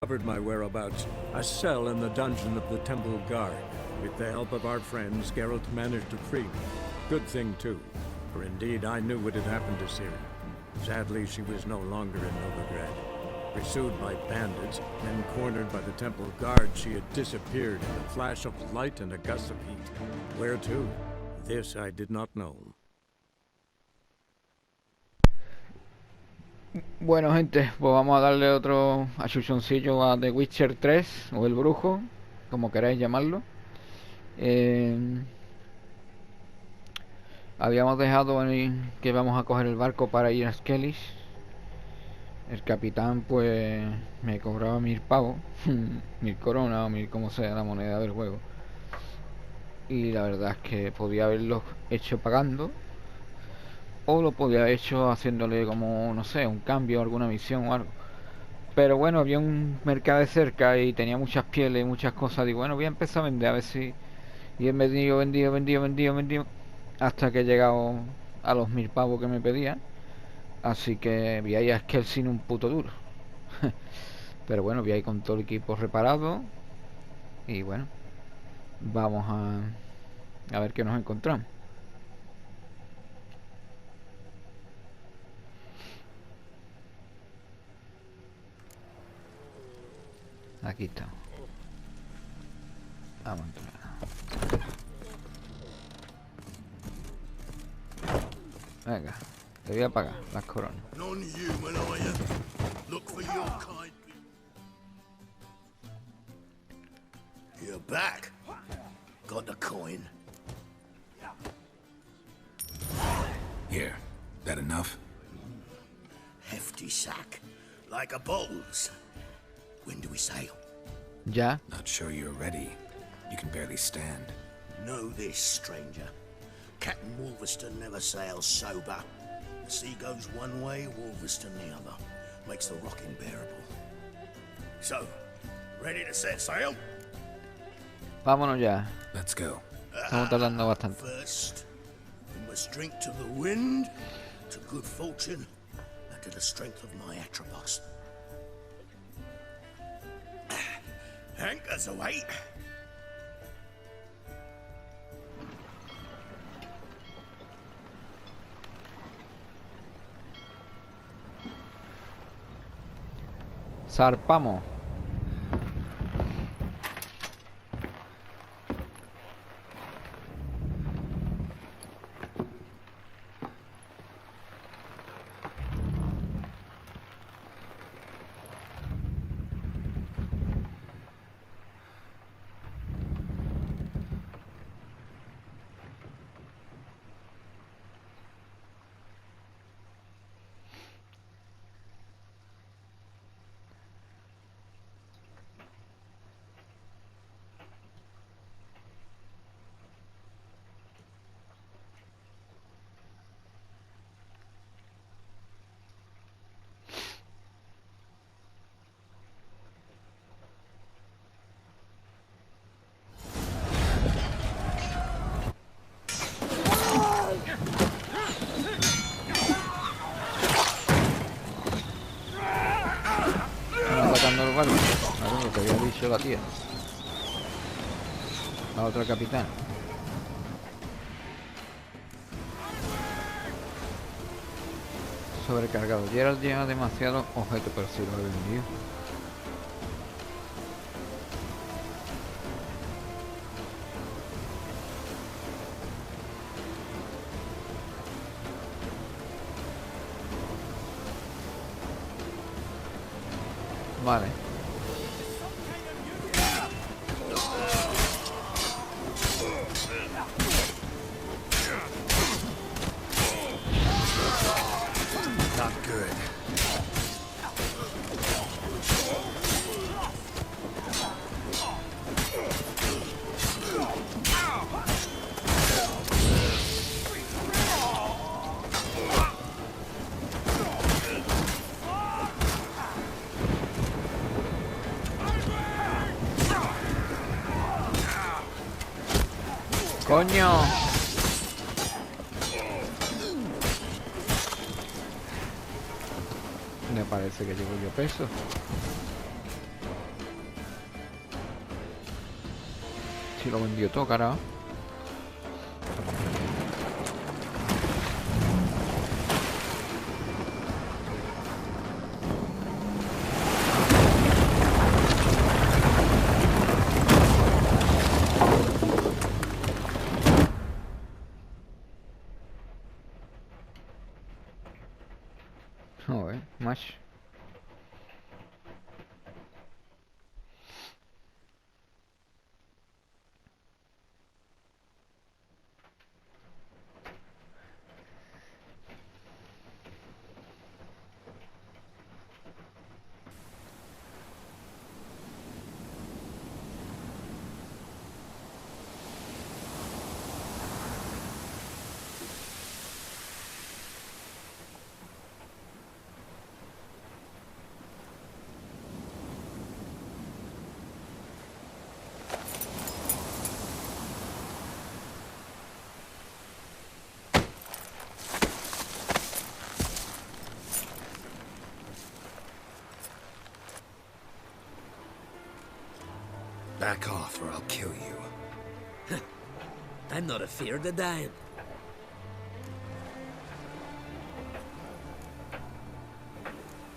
Discovered my whereabouts, a cell in the dungeon of the Temple Guard. With the help of our friends, Geralt managed to free me. Good thing, too, for indeed I knew what had happened to Ciri. Sadly, she was no longer in Novigrad. Pursued by bandits, then cornered by the Temple Guard, she had disappeared in a flash of light and a gust of heat. Where to? This I did not know. Bueno, gente, pues vamos a darle otro achuchoncillo a The Witcher 3 o El Brujo, como queráis llamarlo. Habíamos dejado que vamos a coger el barco para ir a Skellig. El capitán pues me cobraba 1000 pavos, 1000 coronas o 1000 como sea la moneda del juego. Y la verdad es que podía haberlo hecho pagando, o lo podía haber hecho haciéndole como, no sé, un cambio, alguna misión o algo. Pero bueno, había un mercado de cerca y tenía muchas pieles y muchas cosas. Digo, bueno, voy a empezar a vender a ver si... Y he vendido, hasta que he llegado a los 1000 pavos que me pedía. Así que vi ahí a Skell sin un puto duro. Pero bueno, vi ahí con todo el equipo reparado. Y bueno, vamos a ver qué nos encontramos. Aquí estamos. Vamos a entrar. Venga, te voy a pagar las coronas. Non-human, are you? Look for your kind. You're back. Got the coin. Here. That enough? Hefty sack. Like a bowls. When do we sail? Ya. Not sure you're ready. You can barely stand. Know this, stranger. Captain Wolverston never sails sober. The sea goes one way, Wolverston the other. Makes the rocking bearable. So, ready to set sail? Vámonos ya. Let's go. Estamos tardando bastante. First, we must drink to the wind, to good fortune, and to the strength of my Atropos. Anchors away. Zarpamos. Atacando los barcos. Claro, lo que había dicho la tía. La otra capitana. Sobrecargado. Geralt lleva demasiados objetos, pero si lo he vendido. Vale. Not good. ¡Coño! Me parece que llevo yo peso. Si lo vendió todo, carajo. Joder, macho. Back off or I'll kill you. I'm not afeard of dying.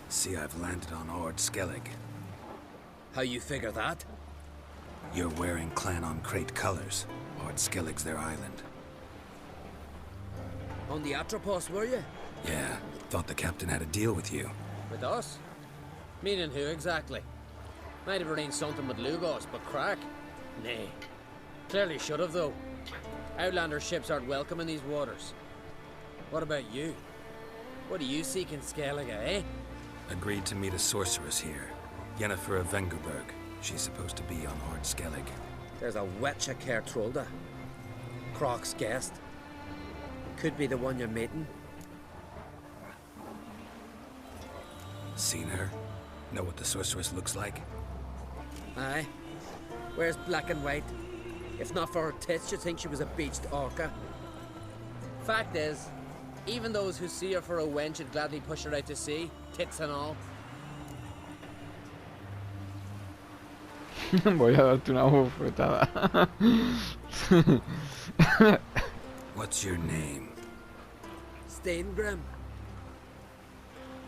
See, I've landed on Ord Skellig. How you figure that? You're wearing Clan on Crate colors. Ord Skellig's their island. On the Atropos, were you? Yeah, thought the captain had a deal with you. With us? Meaning who exactly? Might have arranged something with Lugos, but crack? Nay. Clearly should have, though. Outlander ships aren't welcome in these waters. What about you? What do you seek in Skellige, eh? Agreed to meet a sorceress here. Yennefer of Vengerberg. She's supposed to be on Ord Skellig. There's a witch at Kertrolda. Croc's guest. Could be the one you're meeting. Seen her? Know what the sorceress looks like? Aye. Wears black and white. If not for her tits, you'd think she was a beached orca. Fact is, even those who see her for a wench would gladly push her out to sea, tits and all. Voy a darte una bofetada. What's your name? Steingrim.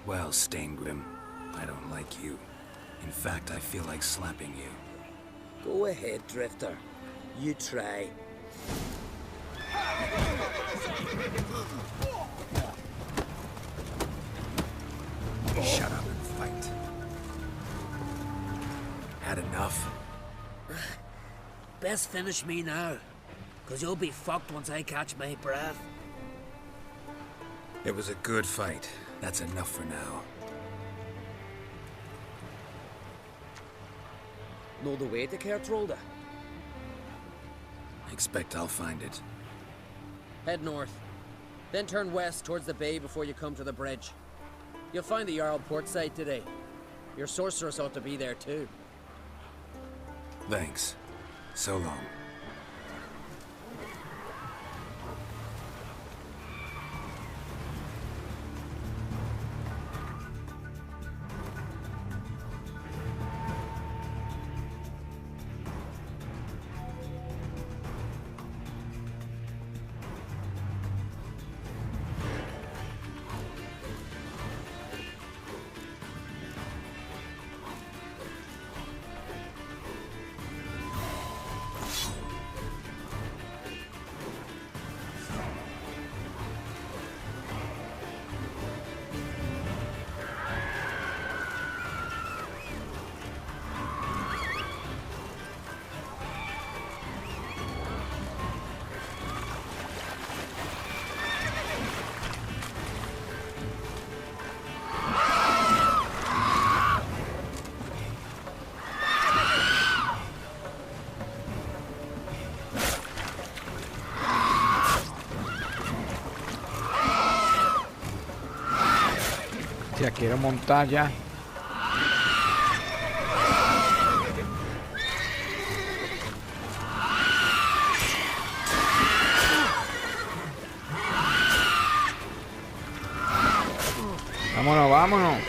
Well, Steingrim, I don't like you. In fact, I feel like slapping you. Go ahead, Drifter. You try. Shut up and fight. Had enough? Best finish me now, 'cause you'll be fucked once I catch my breath. It was a good fight. That's enough for now. Know the way to Kertrolda? Expect I'll find it. Head north, then turn west towards the bay before you come to the bridge. You'll find the Jarl port site today. Your sorceress ought to be there too. Thanks. So long. Ya quiero montar ya. Vámonos, vámonos.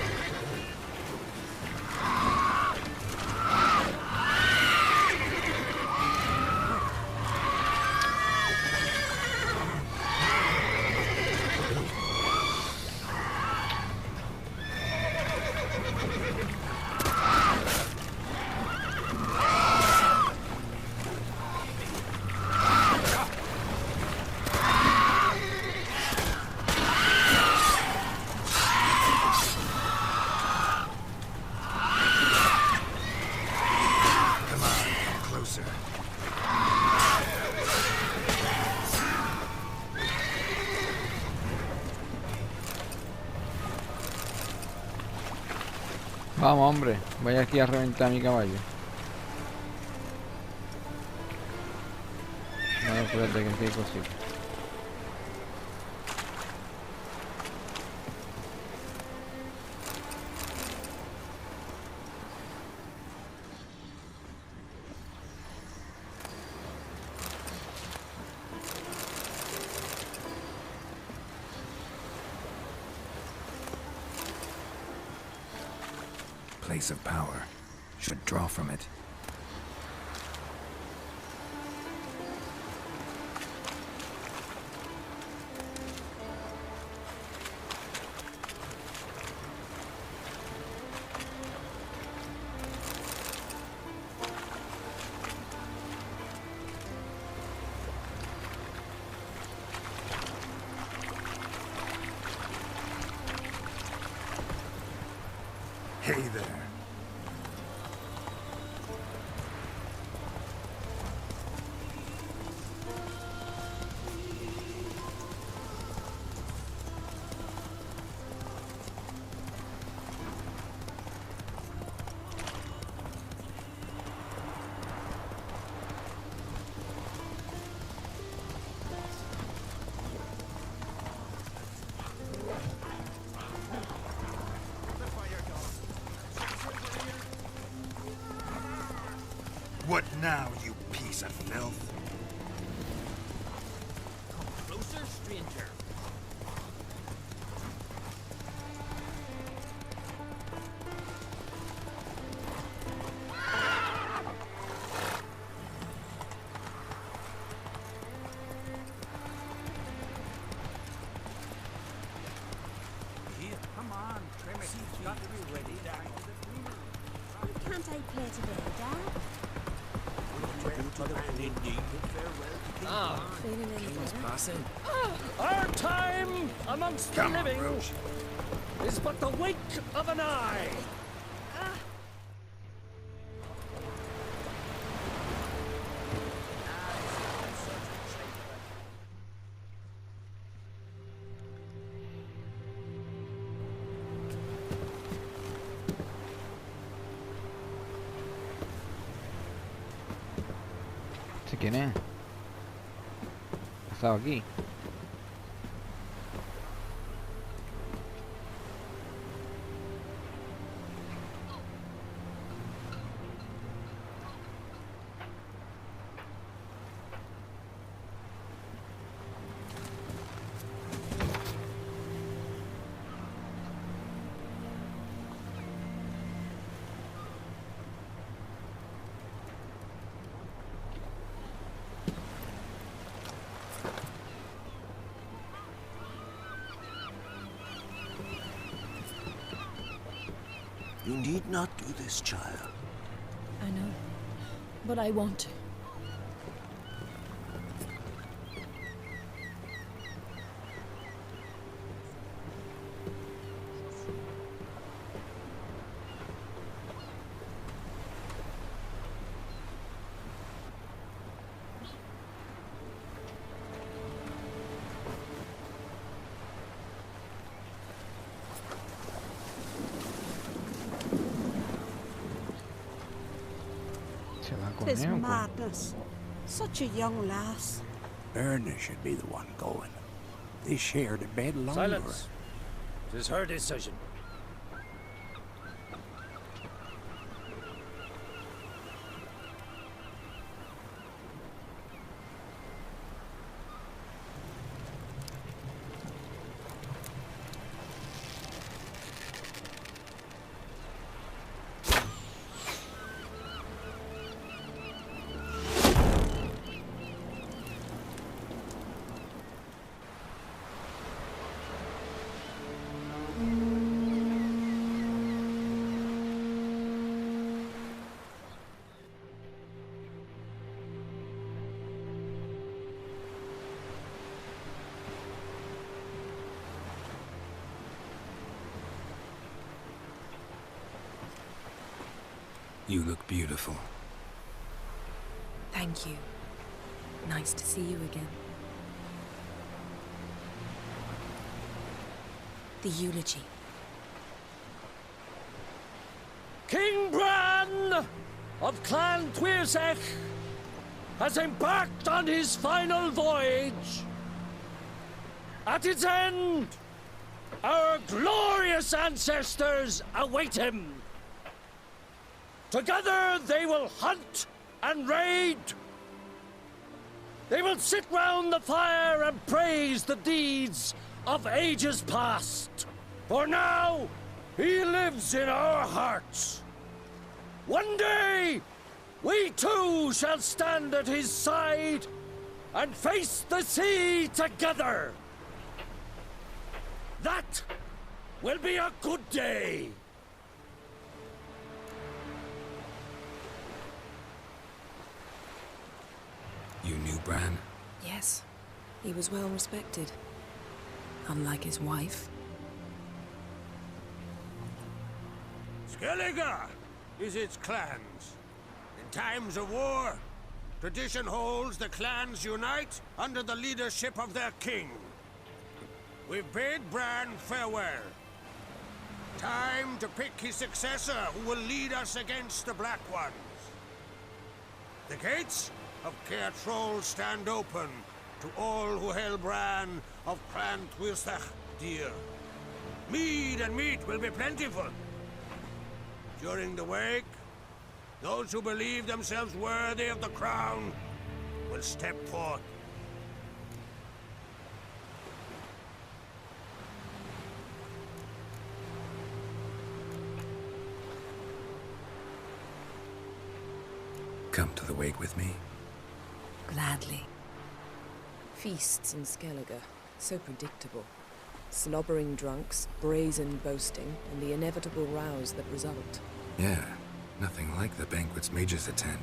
Vamos, hombre. Vaya aquí a reventar mi caballo. No, espérate que aquí hay cositas. Place of power. Should draw from it. Hey there. What now, you piece of filth? Come closer, stranger. Here, come on, trim it. It's got to be ready. Why can't I play today, Dad? Feeling any better? Passing. Our time amongst the Come on, living Rouge. is but the wink of an eye. ¿Este quién es? ¿Ha estado aquí? You need not do this, child. I know, but I want to. Se va con This él, pues. madness. Such a young lass. Erna should be the one going. They shared a bed longer. Silence. It is her decision. You look beautiful. Thank you. Nice to see you again. The eulogy. King Bran of Clan Tuirsech has embarked on his final voyage. At its end, our glorious ancestors await him. Together they will hunt and raid. They will sit round the fire and praise the deeds of ages past. For now, he lives in our hearts. One day, we too shall stand at his side and face the sea together. That will be a good day. You knew Bran? Yes, he was well respected. Unlike his wife. Skellige is its clans. In times of war, tradition holds the clans unite under the leadership of their king. We've bade Bran farewell. Time to pick his successor who will lead us against the Black Ones. The gates of Caer Troll stand open to all who hail Bran of Clan Tuirsech dear. Mead and meat will be plentiful. During the wake, those who believe themselves worthy of the crown will step forth. Come to the wake with me? Gladly. Feasts in Skellige, so predictable. Slobbering drunks, brazen boasting, and the inevitable rows that result. Yeah, nothing like the banquets mages attend.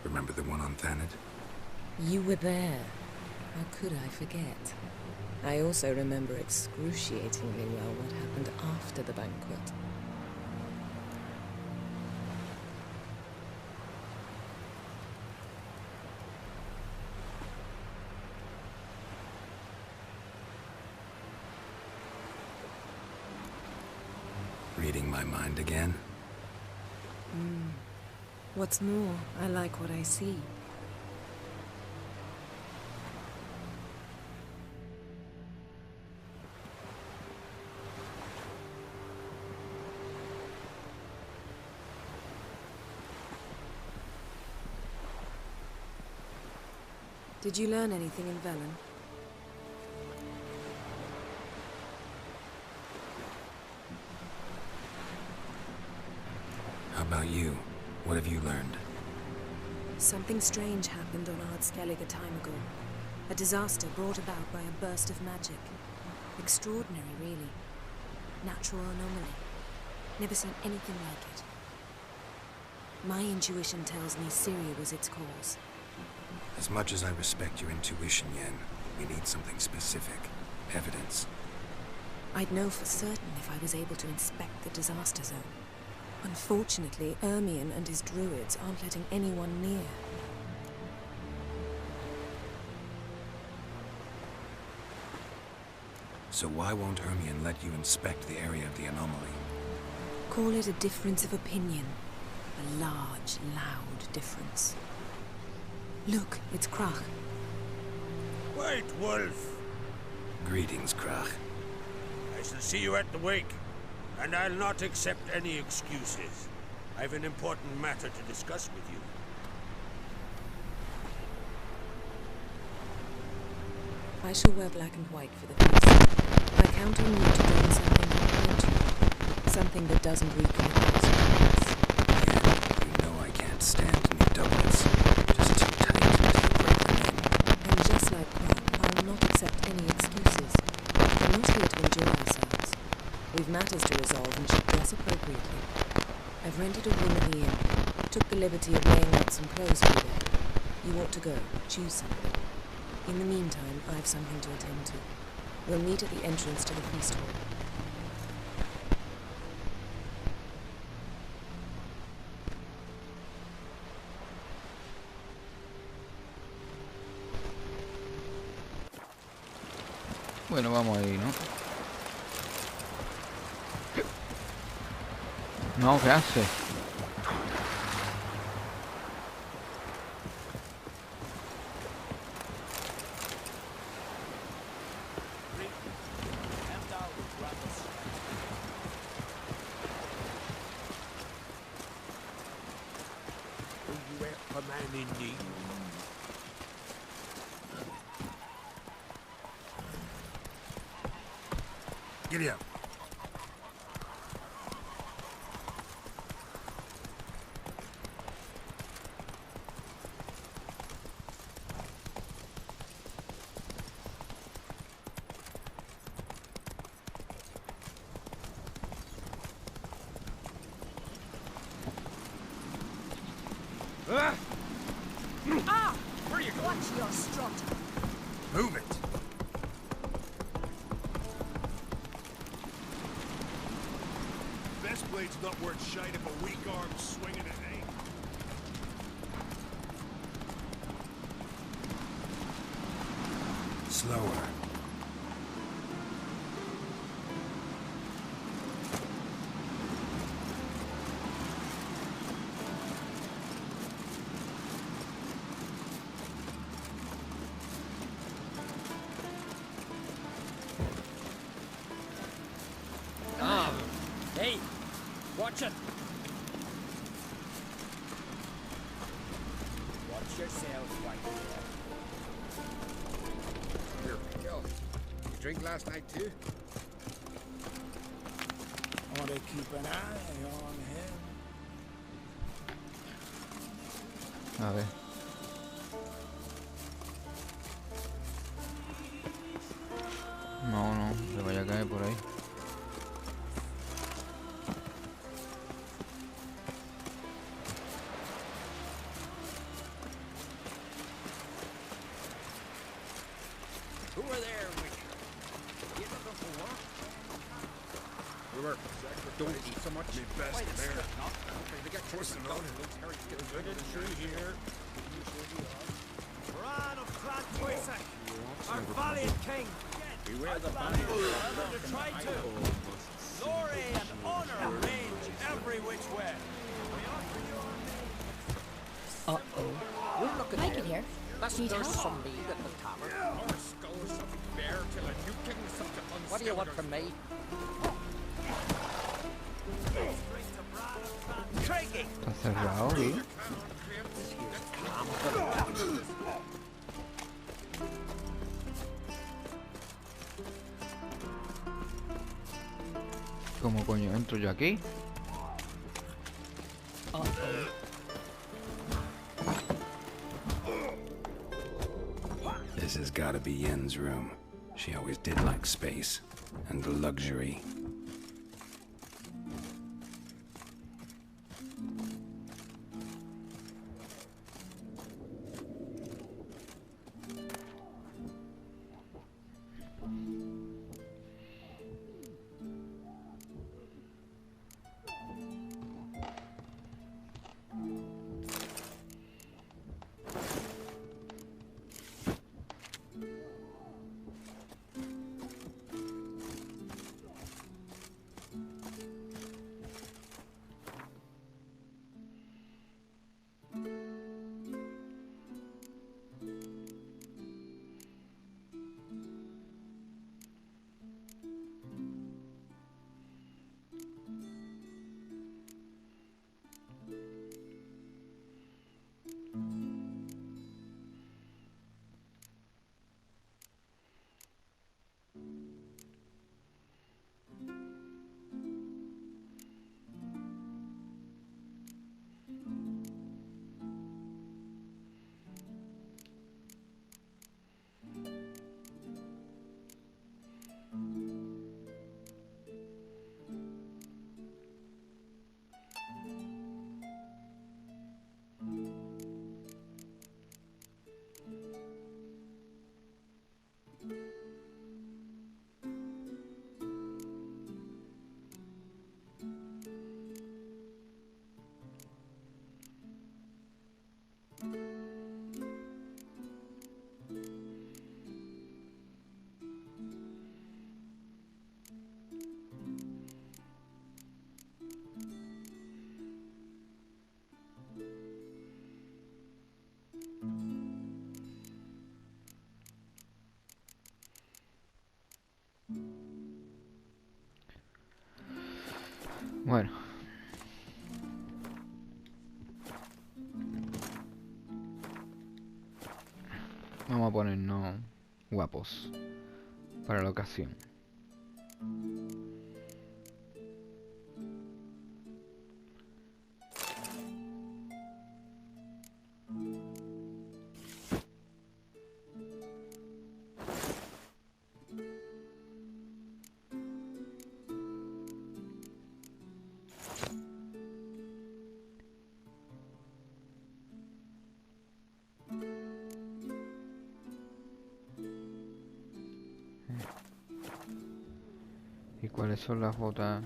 Remember the one on Thanedd? You were there. How could I forget? I also remember excruciatingly well what happened after the banquet. Reading my mind again? What's more, I like what I see. Did you learn anything in Velen? How about you? What have you learned? Something strange happened on Ard Skellige a time ago. A disaster brought about by a burst of magic. Extraordinary, really. Natural anomaly. Never seen anything like it. My intuition tells me Syria was its cause. As much as I respect your intuition, Yen, we need something specific. Evidence. I'd know for certain if I was able to inspect the disaster zone. Unfortunately, Ermion and his druids aren't letting anyone near. So why won't Ermion let you inspect the area of the anomaly? Call it a difference of opinion. A large, loud difference. Look, it's Krach. White Wolf. Greetings, Krach. I shall see you at the wake, and I'll not accept any excuses. I've an important matter to discuss with you. I shall wear black and white for the feast. I count on you to bring something important to you. Something that doesn't reek of the Yeah, you know I can't stand new doublets. Just too tight to break them in. And just like Krach, I'll not accept any excuses. We're not here to enjoy ourselves. We've matters to resolve and should dress appropriately. I've rented a room at the inn. Took the liberty of laying out some clothes for you there. You ought to go. Choose something. In the meantime, I've something to attend to. We'll meet at the entrance to the feast hall. Bueno, vamos ahí, ¿no? No, ¿qué hace? Giddy up. Ah! Where are you going? Watch your strut. Move it. Best blade's not worth shite if a weak arm's swinging it ain't. Slower. Hey, watch it. Watch yourself, right Here, Miguel. You drink last night too? I want to keep an eye on him. A ver. No, no, se vaya a caer por ahí. Who are there with you? You ever go for work? We were. Don't eat so much. Me best Why the man. strip, not? They get close enough. Harry, get good in the tree here. Bran of Clan Twysa, our valiant king. Beware the banner. To try to. Glory and honor range every which way. We're looking Make it here. That's Need there's help? some meat at the tavern. Our skull is something bare till a new king is something unscattered. What do you want from me? Craigie! Está cerrado, ¿sí? ¿Cómo coño entro yo aquí? This has gotta be Yen's room. She always did like space and luxury. Bueno. Vamos a ponernos guapos para la ocasión. ¿Y cuáles son las botas?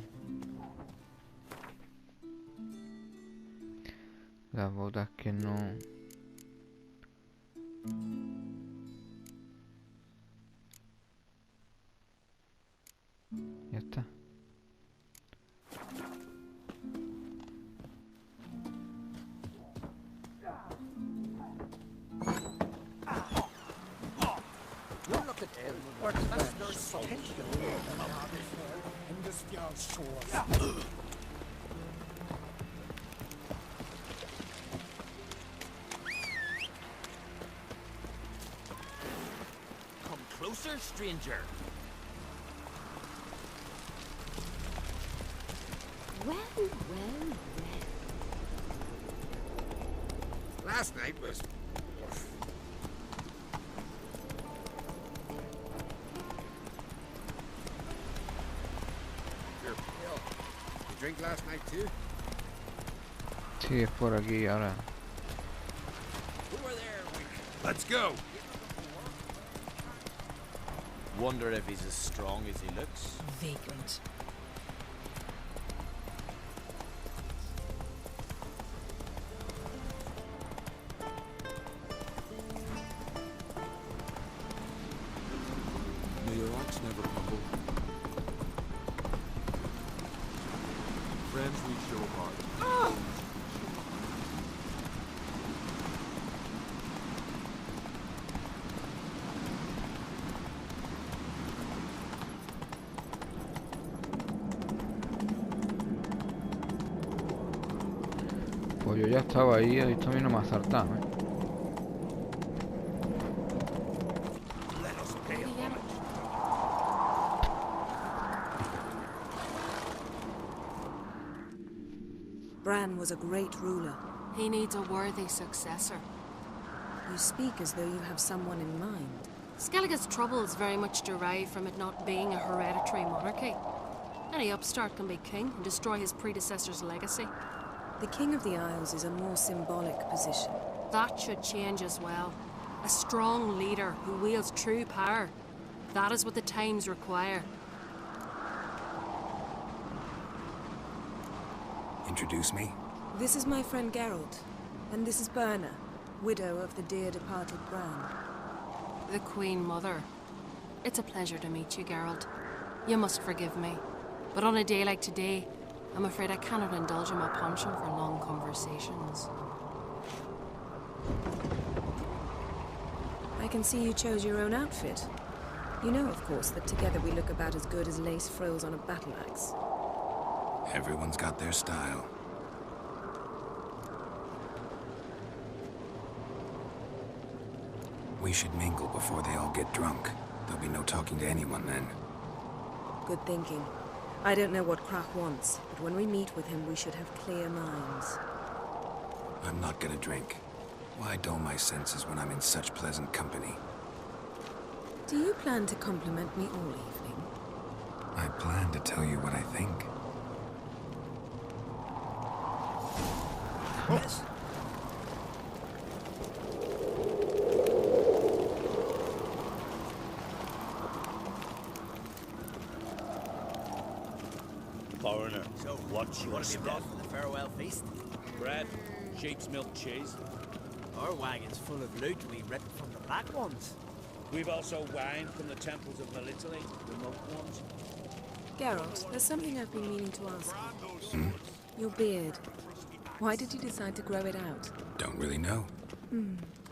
Las botas que no... Ya está. Come closer, stranger. Well, well, well. Last night was... Your pill. You drink last night too? Sí, es por aquí ahora. Who were there? Let's go. Wonder if he's as strong as he looks. Vagrant. May your rocks never crumble. Friends we show apart. Pues yo ya estaba ahí, esto a mí no me ha saltado, ¿eh? Let us pay homage. Bran was a great ruler. He needs a worthy successor. You speak as though you have someone in mind. Skellige's troubles very much derive from it not being a hereditary monarchy. Any upstart can be king and destroy his predecessor's legacy. The King of the Isles is a more symbolic position. That should change as well. A strong leader who wields true power. That is what the times require. Introduce me? This is my friend Geralt, and this is Berna, widow of the dear departed Bran. The Queen Mother. It's a pleasure to meet you, Geralt. You must forgive me. But on a day like today, I'm afraid I cannot indulge in my penchant for long conversations. I can see you chose your own outfit. You know, of course, that together we look about as good as lace frills on a battle axe. Everyone's got their style. We should mingle before they all get drunk. There'll be no talking to anyone then. Good thinking. I don't know what Krach wants, but when we meet with him, we should have clear minds. I'm not gonna drink. Why dull my senses when I'm in such pleasant company? Do you plan to compliment me all evening? I plan to tell you what I think. Yes. Foreigner, So, what you you want to be brought step? for the farewell feast? Bread, sheep's milk cheese. Our wagon's full of loot we ripped from the black ones. We've also wine from the temples of Melitele, the milk ones. Geralt, there's something I've been meaning to ask. Hmm? Your beard. Why did you decide to grow it out? Don't really know.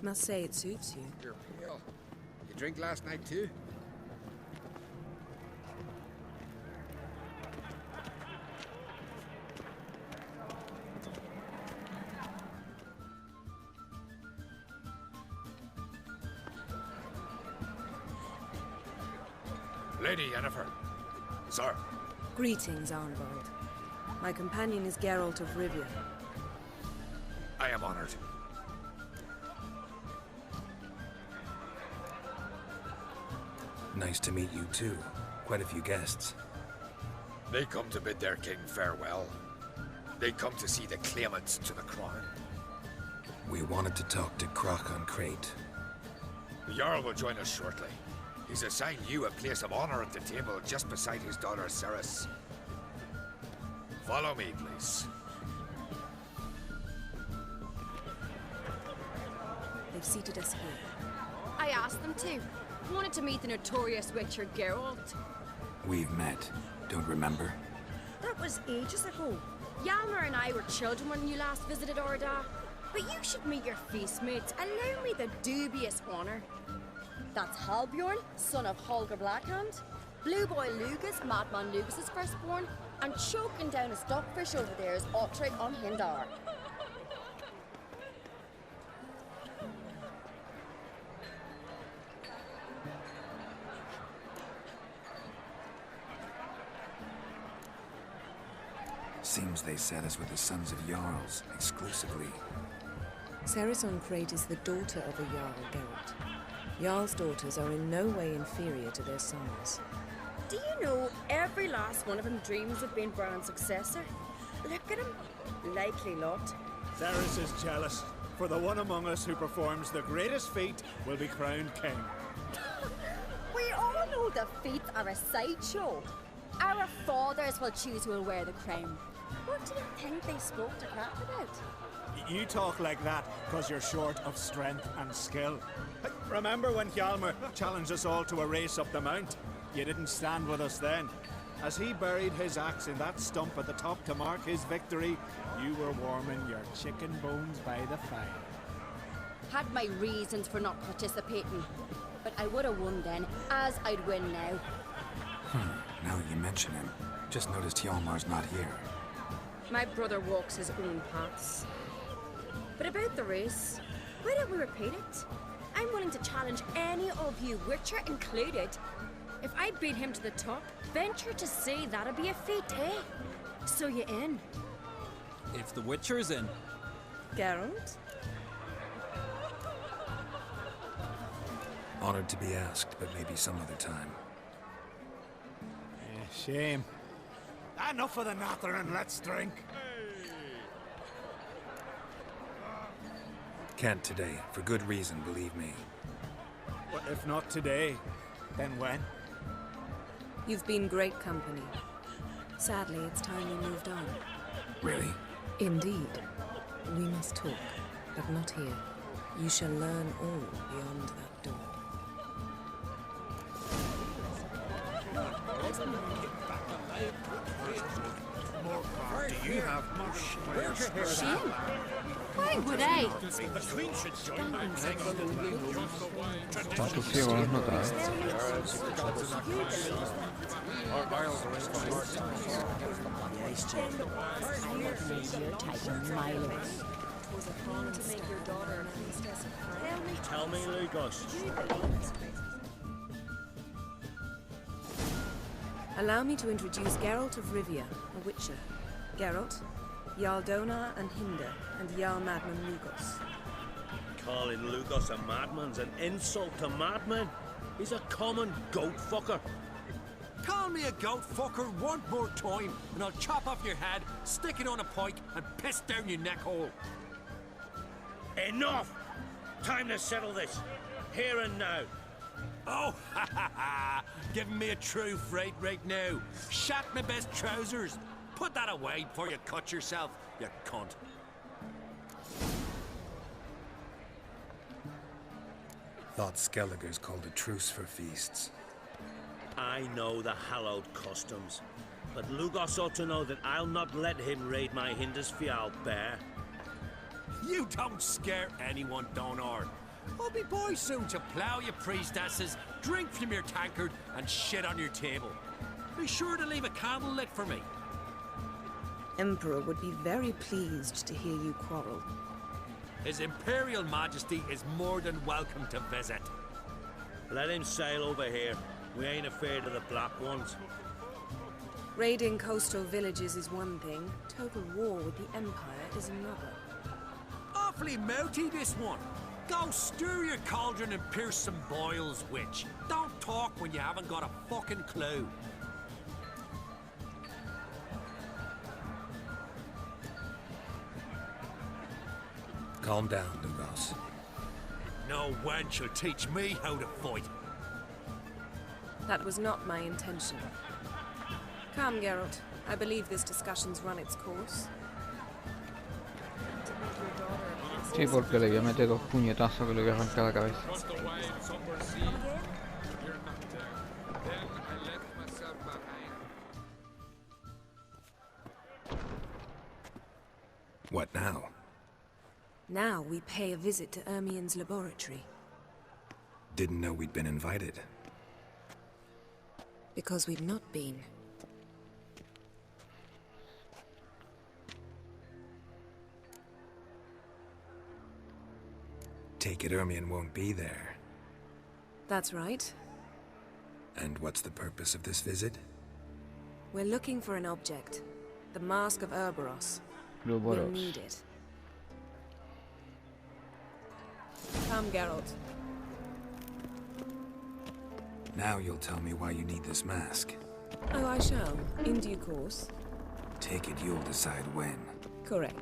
Must say it suits you. Your pill. You drink last night too? Lady Yennefer. Sir. Greetings, Arnvald. My companion is Geralt of Rivia. I am honored. Nice to meet you too. Quite a few guests. They come to bid their king farewell. They come to see the claimants to the crown. We wanted to talk to Croc on Crate. The Jarl will join us shortly. He's assigned you a place of honor at the table just beside his daughter Ceres. Follow me, please. They've seated us here. I asked them to. Wanted to meet the notorious Witcher Geralt. We've met. Don't remember? That was ages ago. Yalmer and I were children when you last visited Orda. But you should meet your feast mates. Allow me the dubious honor. That's Halbjorn, son of Holger Blackhand. Blue Boy Lugas, Madman Lugas' firstborn. And choking down a stockfish over there is Otrek on Hindar. Seems they set us with the sons of Jarls, exclusively. Ceres on Crate is the daughter of a Jarl, Geralt. Jarl's daughters are in no way inferior to their sons. Do you know every last one of them dreams of being Bran's successor? Look at him. Likely lot. Ceres is jealous, for the one among us who performs the greatest feat will be crowned king. We all know the feats are a sideshow. Our fathers will choose who will wear the crown. What do you think they spoke to Crap about? You talk like that because you're short of strength and skill. Remember when Hjalmar challenged us all to a race up the mount? You didn't stand with us then. As he buried his axe in that stump at the top to mark his victory, you were warming your chicken bones by the fire. Had my reasons for not participating. But I would have won then, as I'd win now. Now you mention him. Just noticed Hjalmar's not here. My brother walks his own paths. But about the race, why don't we repeat it? I'm willing to challenge any of you, Witcher included. If I beat him to the top, venture to say that'd be a feat, eh? So you in? If the Witcher's in. Geralt? Honored to be asked, but maybe some other time. Shame. Enough of the natter and let's drink. Can't today, for good reason, believe me. Well, if not today, then when? You've been great company. Sadly, it's time we moved on. Really? Indeed. We must talk, but not here. You shall learn all beyond that door. Do you have more shares? Shame? Why would I? The Queen should join my Tanto ciego no has notado. Tell me, Lugos. Allow me to introduce Geralt of Rivia, a Witcher. Geralt, Jarl Donar and Hinder, and Jarl Madman Lugos. Calling Lugos a madman's an insult to madmen. He's a common goat fucker. Call me a goat fucker one more time, and I'll chop off your head, stick it on a pike, and piss down your neck hole. Enough! Time to settle this. Here and now. Oh, ha ha ha! Giving me a true fright right now. Shat my best trousers. Put that away before you cut yourself, you cunt. Thought Skelliger's called a truce for feasts. I know the hallowed customs, but Lugos ought to know that I'll not let him raid my Hindisfial bear. You don't scare anyone, Donar. I'll be boys soon to plough your priestesses, drink from your tankard, and shit on your table. Be sure to leave a candle lit for me. Emperor would be very pleased to hear you quarrel. His Imperial Majesty is more than welcome to visit. Let him sail over here. We ain't afraid of the black ones. Raiding coastal villages is one thing. Total war with the Empire is another. Awfully mouthy, this one. Go stir your cauldron and pierce some boils, witch. Don't talk when you haven't got a fucking clue. Calm down, Lugos. No wench will teach me how to fight. That was not my intention. Come, Geralt. I believe this discussion's run its course. Sí, porque le voy a meter 2 puñetazos que le voy a arrancar la cabeza. What now? Now we pay a visit to Ermien's laboratory. Didn't know we'd been invited. Because we've not been. Take it Ermien won't be there. That's right. And what's the purpose of this visit? We're looking for an object. The Mask of Urboros. Urboros. We'll need it. Come, Geralt. Now you'll tell me why you need this mask. Oh, I shall. In due course. Take it you'll decide when. Correct.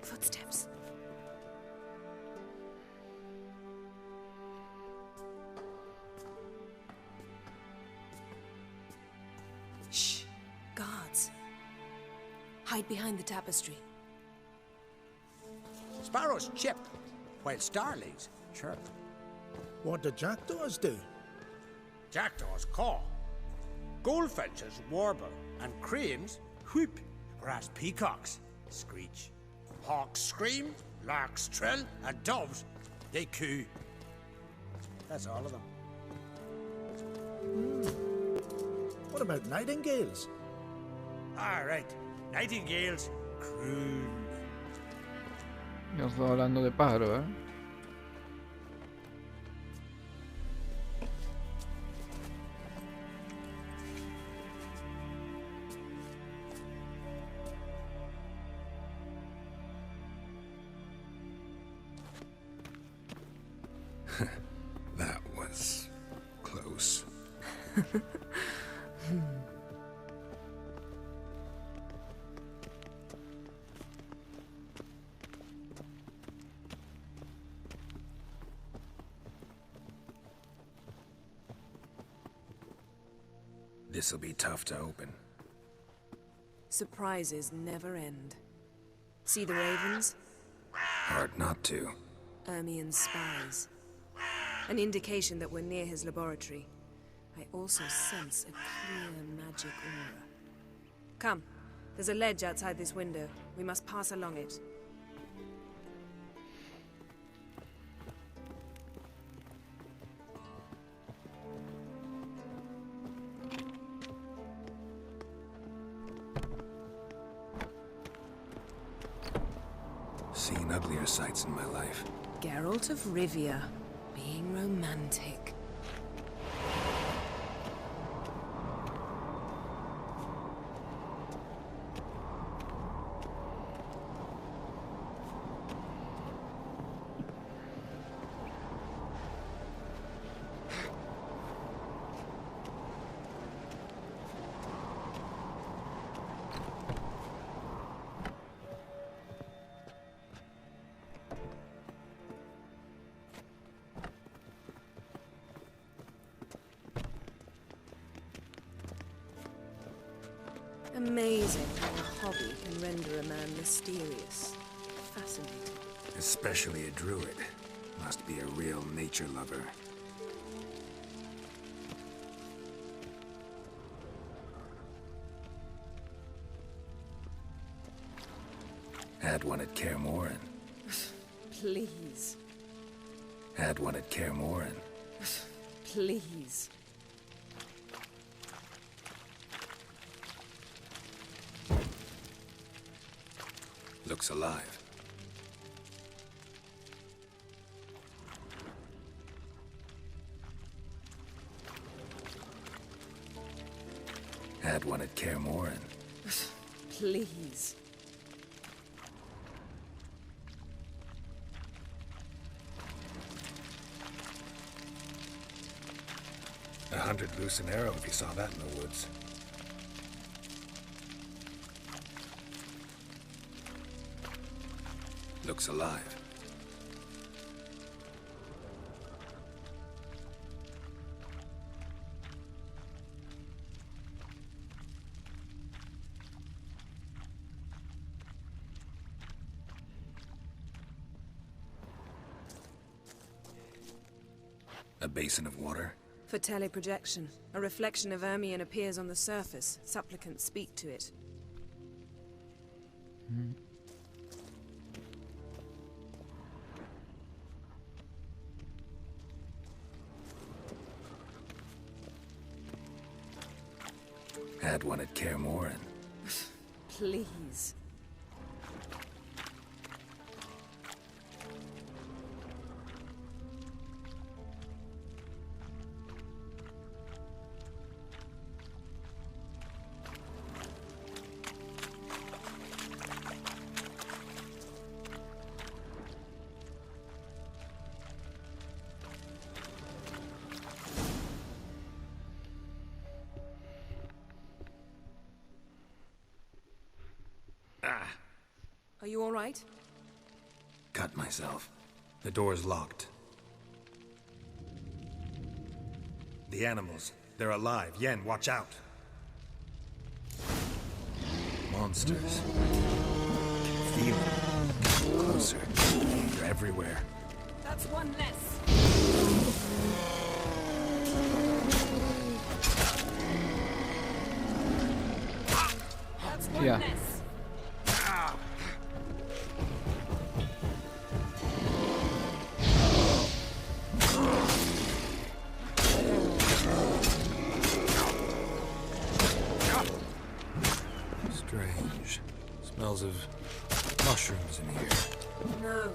Footsteps. Shh. Guards. Hide behind the tapestry. Sparrows chip, while starlings chirp. What do jackdaws do? Jackdaws caw. Goldfinches warble, and cranes whoop, whereas peacocks screech. Hawks scream, larks trill, and doves, they coo. That's all of them. What about nightingales? All right, nightingales croon. Yo estoy hablando de pájaros, ¿eh? That was close. This'll be tough to open. Surprises never end. See the ravens? Hard not to. Ermien's spies. An indication that we're near his laboratory. I also sense a clear magic aura. Come. There's a ledge outside this window. We must pass along it. Seen uglier sights in my life. Geralt of Rivia, being romantic. Amazing how a hobby can render a man mysterious. fascinating. Especially a druid. Must be a real nature lover. Had one at Kaer Morhen. Please. Had one at Kaer Morhen. Please. Looks alive. Had one at Kaer Morhen. Please. A hunted loose an arrow if you saw that in the woods. Looks alive. A basin of water? For teleprojection. A reflection of Ermion appears on the surface. Supplicants speak to it. Had one at Kaer Morhen. Please. Are you all right? Cut myself. The door's locked. The animals. They're alive. Yen, watch out. Monsters. Feel them. Closer. They're everywhere. That's one less. That's one Yeah. less. Strange. Smells of mushrooms in here. No.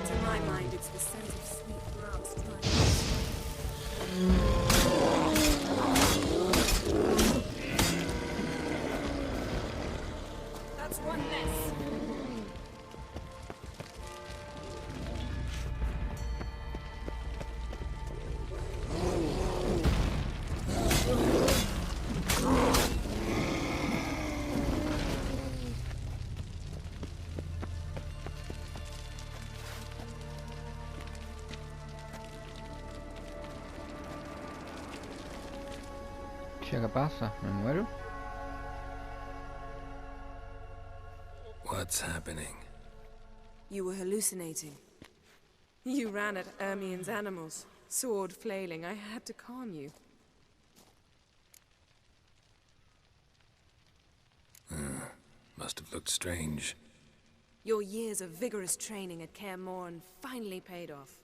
To my mind, it's the scent of sweet grass trying. That's one less. ¿Qué pasa? ¿Me muero? What's happening? You were hallucinating. You ran at Ermion's animals, sword flailing. I had to calm you. Must have looked strange. Your years of vigorous training at Kaer Morhen finally paid off.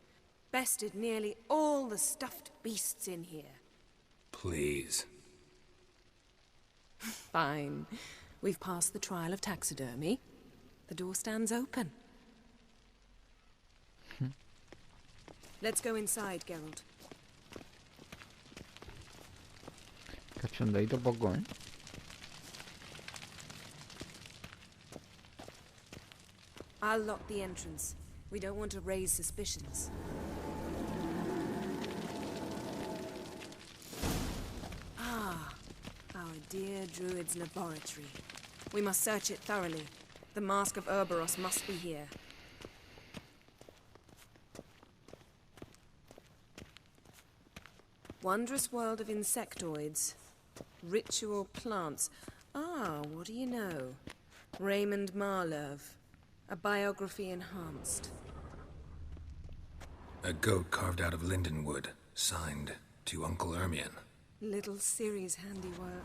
Bested nearly all the stuffed beasts in here. Please. Fine. We've passed the trial of taxidermy. The door stands open. Let's go inside, Geralt. Cachondeito poco, ¿eh? I'll lock the entrance. We don't want to raise suspicions. Ah, our dear druid's laboratory. We must search it thoroughly. The Mask of Ouroboros must be here. Wondrous world of insectoids. Ritual plants. Ah, what do you know? Raymond Marlove. A biography enhanced. A goat carved out of lindenwood, signed to Uncle Ermion. Little Ciri's handiwork.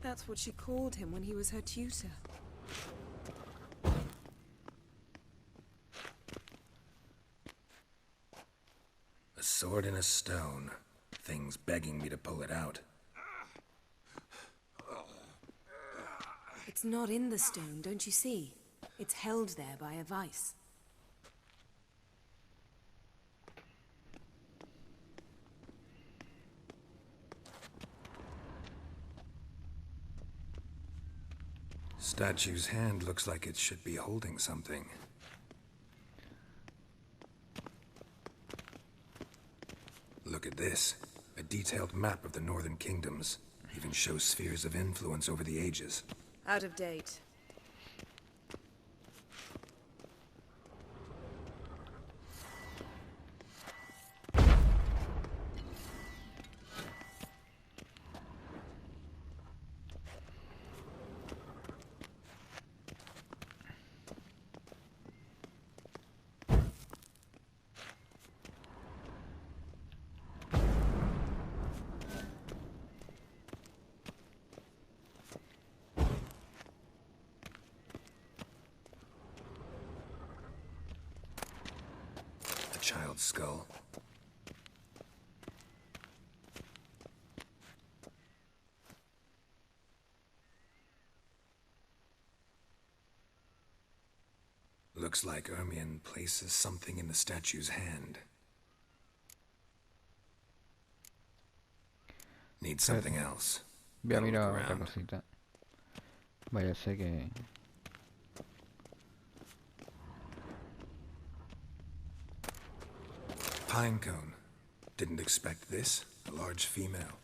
That's what she called him when he was her tutor. A sword in a stone. Things begging me to pull it out. It's not in the stone, don't you see? It's held there by a vice. Statue's hand looks like it should be holding something. Look at this. A detailed map of the Northern Kingdoms. Even shows spheres of influence over the ages. Out of date. Child's skull. Looks like Ermion places something in the statue's hand. Need something else. Voy a mirar otra cosita. Vaya sé que... Pinecone. Didn't expect this. A large female.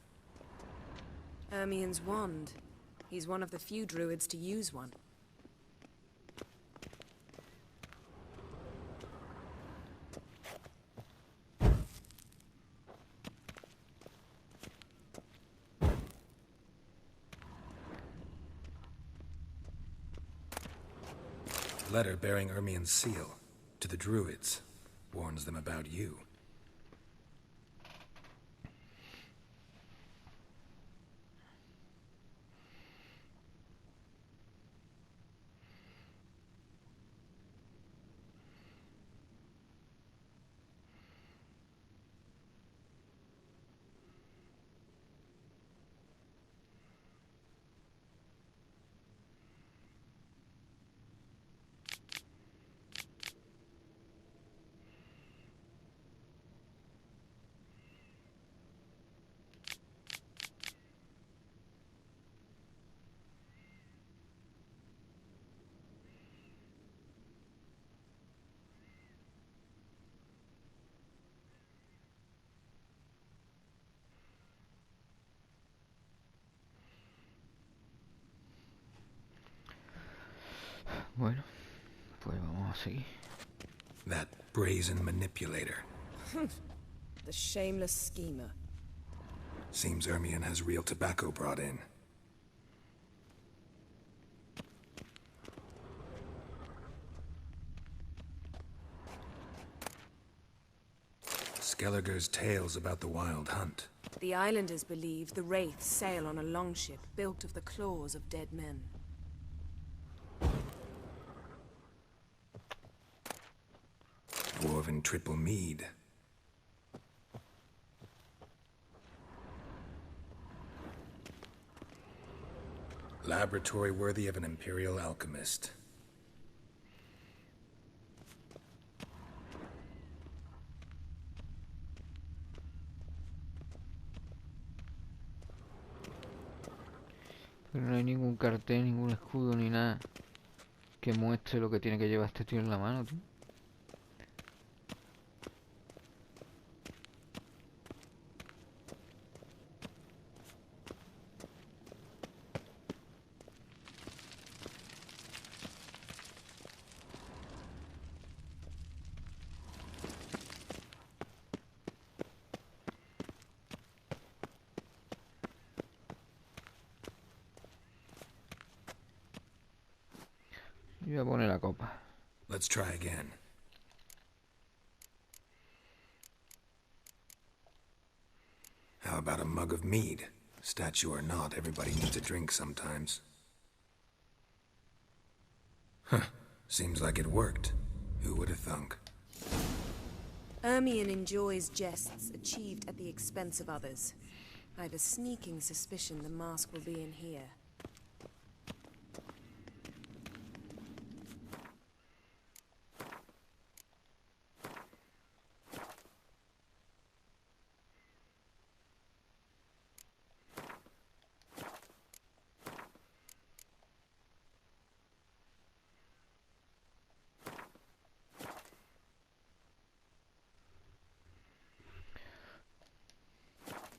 Ermion's wand. He's one of the few druids to use one. A letter bearing Ermion's seal. To the druids. Warns them about you. Bueno, pues vamos a seguir. That brazen manipulator. The shameless schemer. Seems Ermion has real tobacco brought in. Skelliger's tales about the wild hunt. The islanders believe the wraiths sail on a longship built of the claws of dead men. Dwarven triple mead. Laboratory worthy of an imperial alchemist. Pero no hay ningún cartel, ningún escudo ni nada que muestre lo que tiene que llevar este tío en la mano, tío. Yo voy a poner la copa. Let's try again. How about a mug of mead? Statue or not, everybody needs a drink sometimes. Huh. Seems like it worked. Who would have thunk? Ermion enjoys jests achieved at the expense of others. I've a sneaking suspicion the mask will be in here.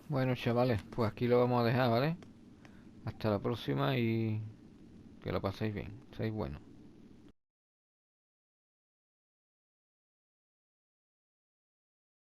Bueno, chavales, pues aquí lo vamos a dejar, ¿vale? Hasta la próxima y que lo paséis bien. Seáis buenos.